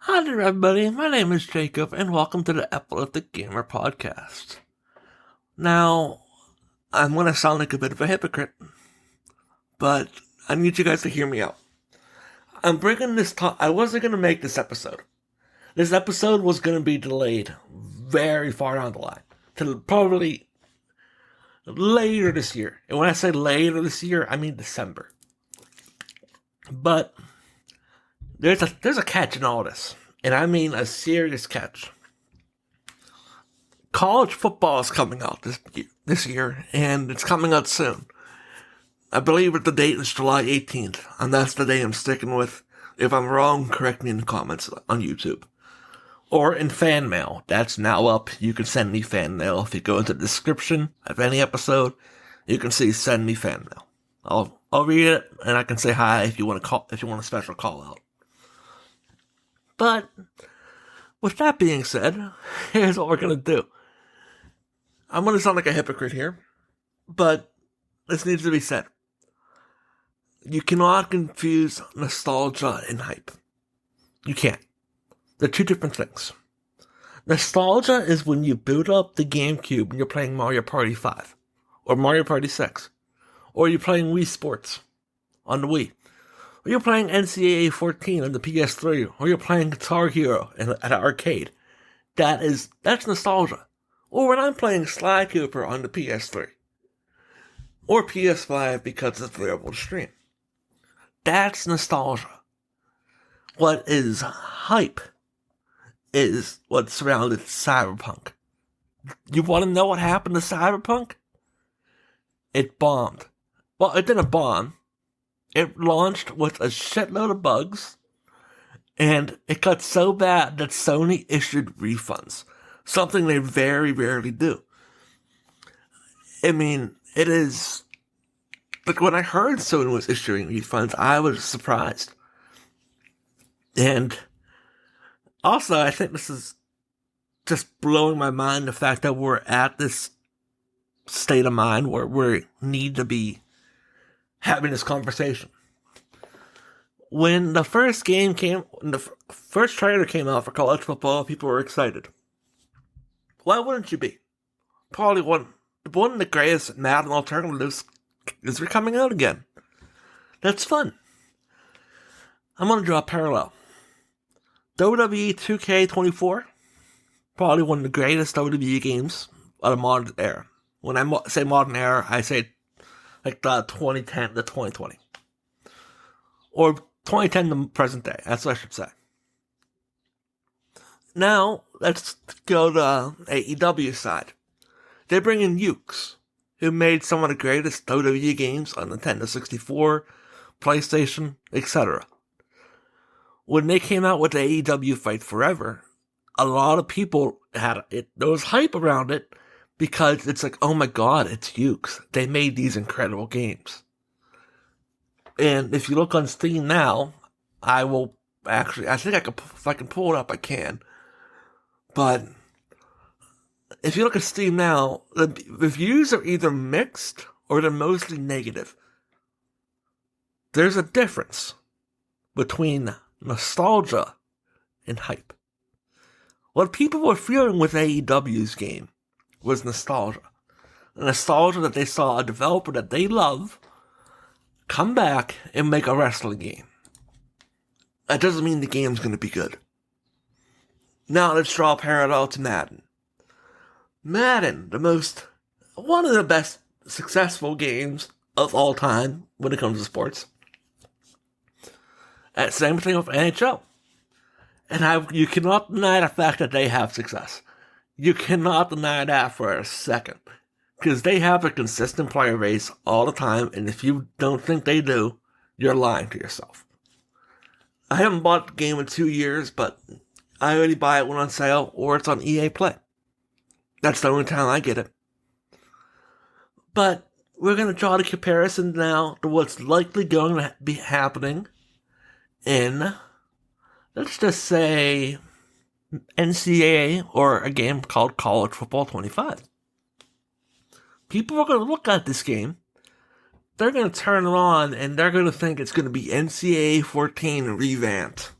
Hi there, everybody. My name is Jacob, and welcome to the Epileptic Gamer Podcast. Now, I'm going to sound like a bit of a hypocrite, but I need you guys to hear me out. I'm bringing this I wasn't going to make this episode. This episode was going to be delayed very far down the line, to probably later this year. And when I say later this year, I mean December. But there's a catch in all this, and I mean a serious catch. College football is coming out this year, and it's coming out soon. I believe that the date is July 18th, and that's the day I'm sticking with. If I'm wrong, correct me in the comments on YouTube. Or in fan mail. That's now up. You can send me fan mail. If you go into the description of any episode, you can see send me fan mail. I'll read it, and I can say hi if you want a special call out. But with that being said, here's what we're going to do. I'm going to sound like a hypocrite here, but this needs to be said. You cannot confuse nostalgia and hype. You can't. They're two different things. Nostalgia is when you boot up the GameCube and you're playing Mario Party 5, or Mario Party 6, or you're playing Wii Sports on the Wii. Or you're playing NCAA 14 on the PS3, or you're playing Guitar Hero at an arcade. That's nostalgia. Or when I'm playing Sly Cooper on the PS3, or PS5 because it's available to stream. That's nostalgia. What is hype is what surrounded Cyberpunk. You want to know what happened to Cyberpunk? It bombed. Well, it didn't bomb. It launched with a shitload of bugs, and it got so bad that Sony issued refunds, something they very rarely do. I mean, it is... Like, when I heard Sony was issuing refunds, I was surprised. And also, I think this is just blowing my mind, the fact that we're at this state of mind where we need to be having this conversation. When the first trailer came out for college football, people were excited. Why wouldn't you be? Probably one of the greatest Madden alternatives is coming out again. That's fun. I'm going to draw a parallel. WWE 2K24, probably one of the greatest WWE games of the modern era. When I say modern era, I say like the 2010 to 2020. Or 2010 to present day, that's what I should say. Now, let's go to AEW side. They bring in Ukes, who made some of the greatest WWE games on Nintendo 64, PlayStation, etc. When they came out with the AEW Fight Forever, a lot of people there was hype around it, because it's like, oh my god, it's Ukes. They made these incredible games. And if you look on Steam now, I think if I can pull it up, I can. But if you look at Steam now, the reviews are either mixed or they're mostly negative. There's a difference between nostalgia and hype. What people were feeling with AEW's game was nostalgia. Nostalgia that they saw a developer that they love come back and make a wrestling game. That doesn't mean the game's going to be good. Now let's draw a parallel to Madden. Madden, one of the best successful games of all time when it comes to sports. And same thing with NHL. And you cannot deny the fact that they have success. You cannot deny that for a second. Because they have a consistent player base all the time, and if you don't think they do, you're lying to yourself. I haven't bought the game in 2 years, but I already buy it when on sale, or it's on EA Play. That's the only time I get it. But we're going to draw the comparison now to what's likely going to be happening in, let's just say, NCAA, or a game called College Football 25. People are going to look at this game, they're going to turn it on, and they're going to think it's going to be NCAA 14 revamped.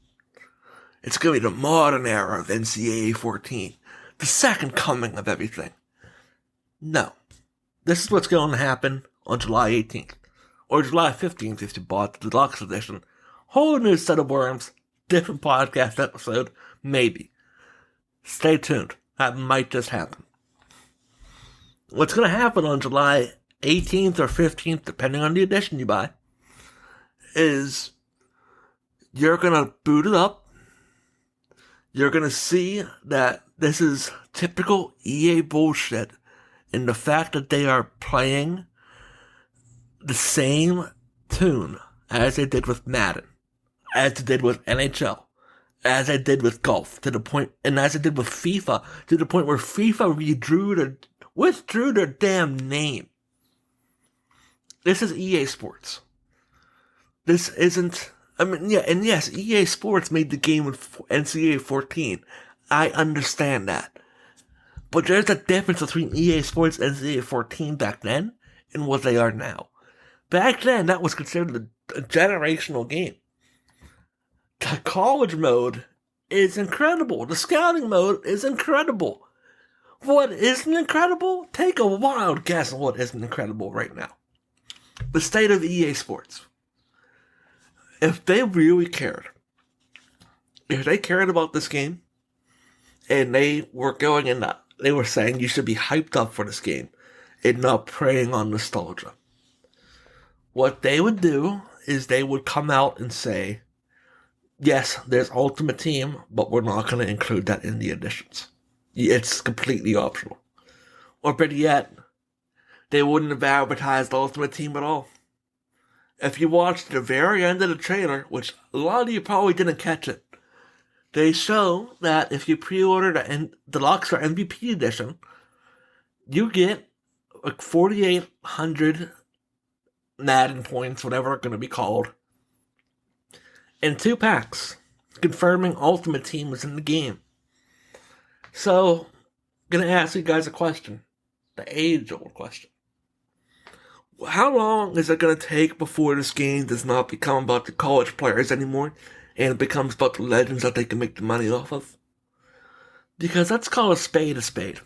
It's going to be the modern era of NCAA 14. The second coming of everything. No. This is what's going to happen on July 18th. Or July 15th if you bought the deluxe edition. Whole new set of worms. Different podcast episode. Maybe. Stay tuned. That might just happen. What's going to happen on July 18th or 15th, depending on the edition you buy, is you're going to boot it up. You're going to see that this is typical EA bullshit in the fact that they are playing the same tune as they did with Madden, as they did with NHL, as they did with golf, to the point, and as they did with FIFA, to the point where FIFA withdrew their damn name. This is EA Sports. This isn't, yes, EA Sports made the game with NCAA 14. I understand that. But there's a difference between EA Sports and NCAA 14 back then and what they are now. Back then, that was considered a generational game. The college mode is incredible. The scouting mode is incredible. What isn't incredible? Take a wild guess on what isn't incredible right now. The state of EA Sports. If they really cared, if they cared about this game, and they were going in that, they were saying you should be hyped up for this game, and not preying on nostalgia. What they would do is they would come out and say, yes, there's Ultimate Team, but we're not going to include that in the editions. It's completely optional. Or better yet, they wouldn't have advertised Ultimate Team at all. If you watched the very end of the trailer, which a lot of you probably didn't catch it, they show that if you pre-order the Deluxe or MVP edition, you get like 4,800 Madden points, whatever it's going to be called, and 2 packs, confirming Ultimate Team is in the game. So, I'm going to ask you guys a question. The age-old question. How long is it going to take before this game does not become about the college players anymore, and it becomes about the legends that they can make the money off of? Because let's call a spade a spade.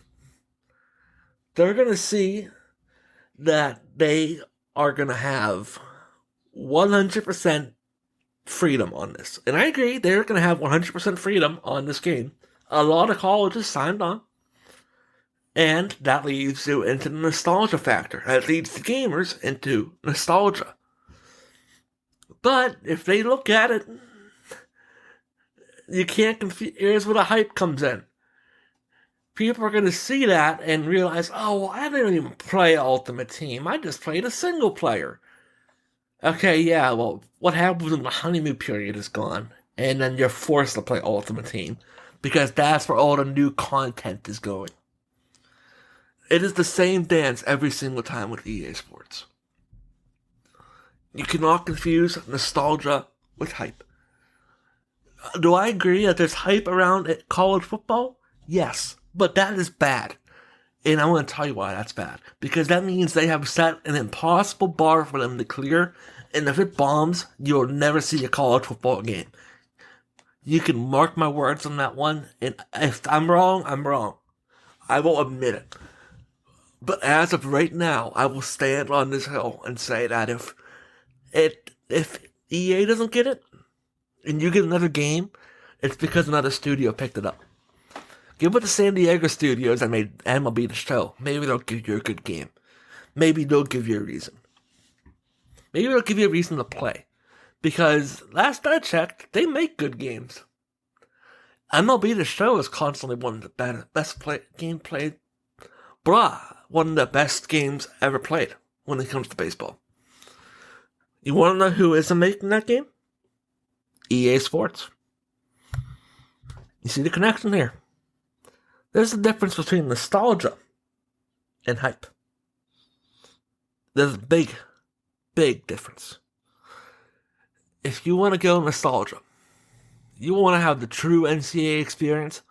They're going to see that they are going to have 100% freedom on this. And I agree, they're going to have 100% freedom on this game. A lot of colleges signed on. And that leads you into the nostalgia factor. That leads the gamers into nostalgia. But if they look at it, you can't confuse. Here's where the hype comes in. People are going to see that and realize, oh, well, I didn't even play Ultimate Team. I just played a single player. Okay, yeah, well, what happens when the honeymoon period is gone? And then you're forced to play Ultimate Team. Because that's where all the new content is going. It is the same dance every single time with EA Sports. You cannot confuse nostalgia with hype. Do I agree that there's hype around college football? Yes, but that is bad. And I'm going to tell you why that's bad. Because that means they have set an impossible bar for them to clear, and if it bombs, you'll never see a college football game. You can mark my words on that one, and if I'm wrong, I'm wrong. I will admit it. But as of right now, I will stand on this hill and say that if EA doesn't get it, and you get another game, it's because another studio picked it up. Give it to San Diego Studios that made MLB The Show. Maybe they'll give you a good game. Maybe they'll give you a reason. Maybe they'll give you a reason to play. Because last I checked, they make good games. MLB The Show is constantly one of the best game played. One of the best games ever played when it comes to baseball. You want to know who isn't making that game? EA Sports. You see the connection here? There's a difference between nostalgia and hype. There's a big, big difference. If you want to go nostalgia, you want to have the true NCAA experience,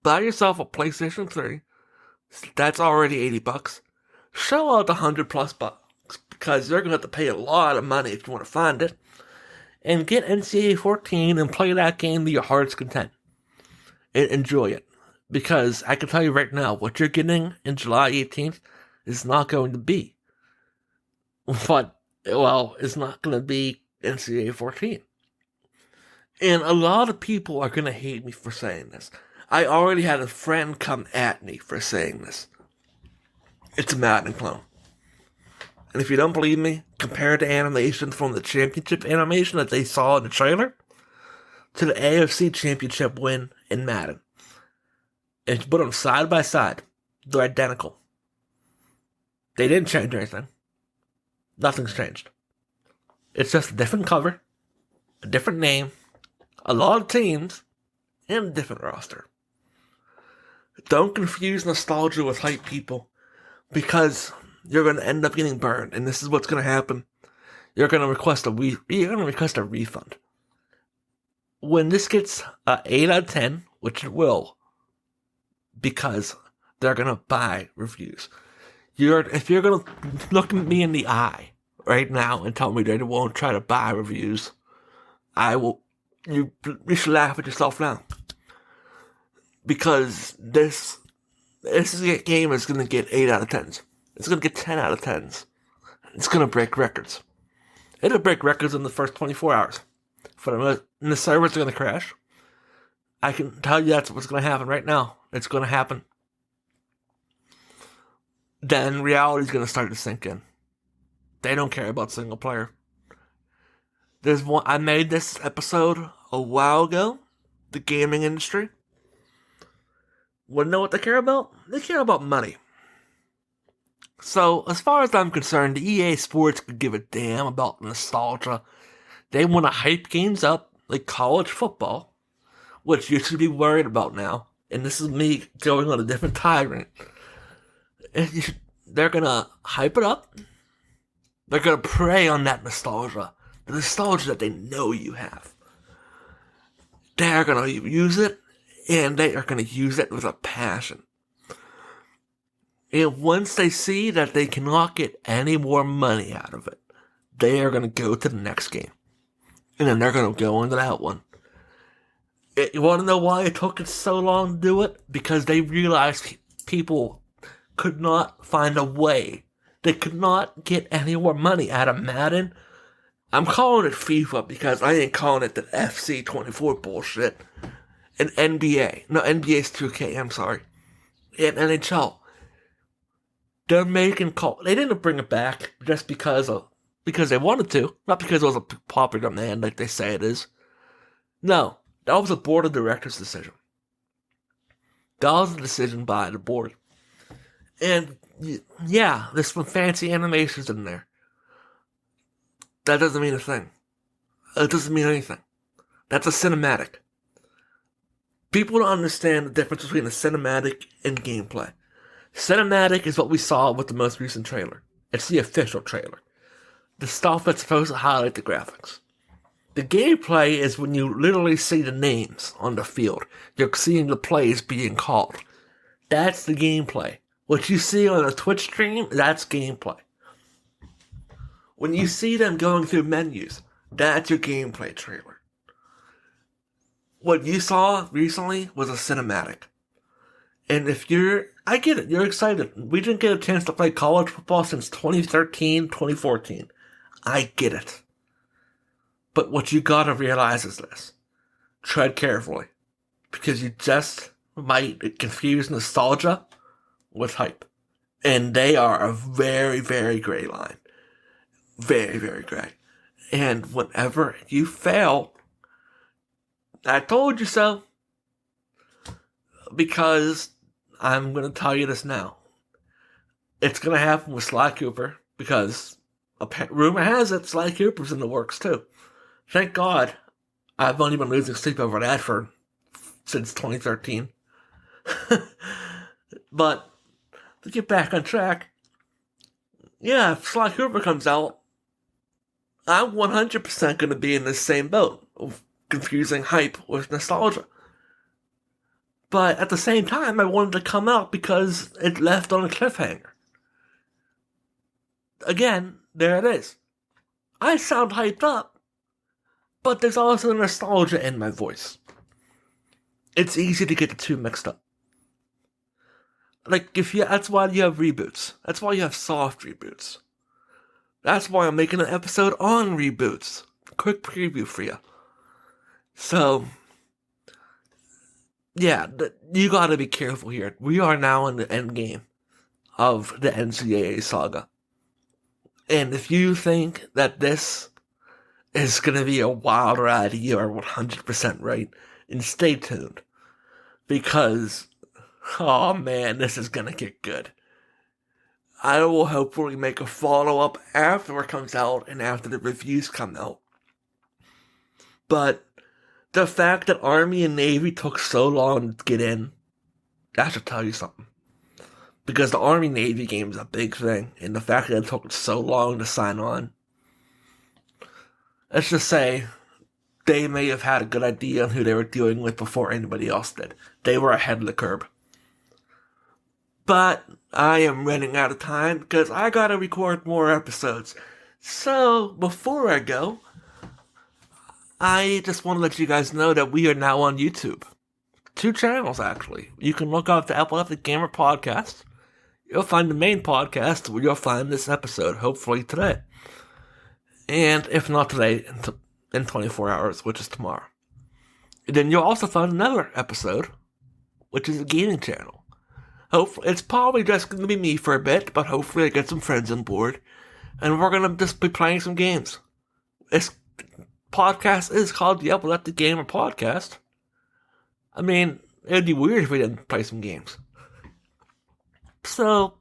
buy yourself a PlayStation 3. That's already $80. Shell out $100+ because you're going to have to pay a lot of money if you want to find it. And get NCAA 14 and play that game to your heart's content. and enjoy it. Because I can tell you right now, what you're getting in July 18th is not going to be it's not going to be NCAA 14. And a lot of people are going to hate me for saying this. I already had a friend come at me for saying this. It's a Madden clone. And if you don't believe me, compare the animation from the championship animation that they saw in the trailer to the AFC championship win in Madden. And you put them side by side, they're identical. They didn't change anything. Nothing's changed. It's just a different cover, a different name, a lot of teams, and a different roster. Don't confuse nostalgia with hype, people, because you're going to end up getting burned, and this is what's going to happen. You're going to request a refund. When this gets 8 out of 10, which it will, because they're going to buy reviews. If you're going to look at me in the eye right now and tell me they won't try to buy reviews, I will. You should laugh at yourself now. Because this game is going to get 8 out of 10s. It's going to get 10 out of 10s. It's going to break records. It'll break records in the first 24 hours. And the servers are going to crash. I can tell you that's what's going to happen right now. It's going to happen. Then reality's going to start to sink in. They don't care about single player. I made this episode a while ago. The gaming industry. Want to know what they care about? They care about money. So, as far as I'm concerned, EA Sports could give a damn about nostalgia. They want to hype games up, like college football, which you should be worried about now. And this is me going on a different tyrant. They're going to hype it up. They're going to prey on that nostalgia. The nostalgia that they know you have. They're going to use it, and they are going to use it with a passion. And once they see that they cannot get any more money out of it, they are going to go to the next game. And then they're going to go into that one. You want to know why it took it so long to do it? Because they realized people could not find a way. They could not get any more money out of Madden. I'm calling it FIFA because I ain't calling it the FC 24 bullshit. And NBA. No, NBA's 2K, I'm sorry. And NHL. They're making calls. They didn't bring it back just because they wanted to. Not because it was a popular demand like they say it is. No. That was a board of directors decision. That was a decision by the board. And yeah, there's some fancy animations in there. That doesn't mean a thing. It doesn't mean anything. That's a cinematic. People don't understand the difference between a cinematic and gameplay. Cinematic is what we saw with the most recent trailer. It's the official trailer. The stuff that's supposed to highlight the graphics. The gameplay is when you literally see the names on the field. You're seeing the plays being called. That's the gameplay. What you see on a Twitch stream, that's gameplay. When you see them going through menus, that's your gameplay trailer. What you saw recently was a cinematic. And I get it, you're excited. We didn't get a chance to play college football since 2013, 2014. I get it. But what you gotta realize is this. Tread carefully. Because you just might confuse nostalgia with hype. And they are a very, very gray line. Very, very gray. And whenever you fail, I told you so. Because I'm going to tell you this now. It's going to happen with Sly Cooper. Because rumor has it Sly Cooper's in the works too. Thank God. I've only been losing sleep over that since 2013. But to get back on track, yeah, if Sly Cooper comes out, I'm 100% going to be in the same boat of confusing hype with nostalgia. But at the same time, I wanted to come out because it left on a cliffhanger. Again, there it is. I sound hyped up, but there's also nostalgia in my voice. it's easy to get the two mixed up. Like, that's why you have reboots. That's why you have soft reboots. That's why I'm making an episode on reboots. Quick preview for you. So, yeah, you gotta be careful here. We are now in the end game of the NCAA saga. And if you think that this is gonna be a wild ride, you are 100% right. And stay tuned. Because, oh man, this is gonna get good. I will hopefully make a follow-up after it comes out and after the reviews come out. But the fact that Army and Navy took so long to get in, that should tell you something. Because the Army-Navy game is a big thing, and the fact that it took so long to sign on, let's just say they may have had a good idea on who they were dealing with before anybody else did. They were ahead of the curve. But I am running out of time because I gotta record more episodes. So, before I go, I just want to let you guys know that we are now on YouTube. 2 channels, actually. You can look up the Epileptic Gamer Podcast. You'll find the main podcast where you'll find this episode, hopefully today. And if not today, in 24 hours, which is tomorrow. And then you'll also find another episode, which is a gaming channel. Hopefully, it's probably just going to be me for a bit, but hopefully I get some friends on board. And we're going to just be playing some games. This podcast is called the Epileptic Gamer Podcast. I mean, it'd be weird if we didn't play some games. So,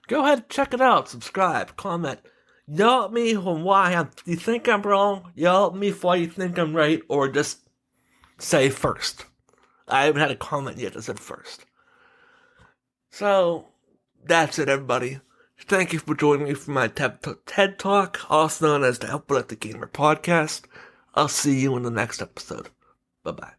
go ahead and check it out. Subscribe, comment. Yell at me on why you think I'm wrong. Yell at me for why you think I'm right. Or just say first. I haven't had a comment yet that said first. So, that's it, everybody. Thank you for joining me for my TED Talk, also known as the Epileptic Gamer Podcast. I'll see you in the next episode. Bye-bye.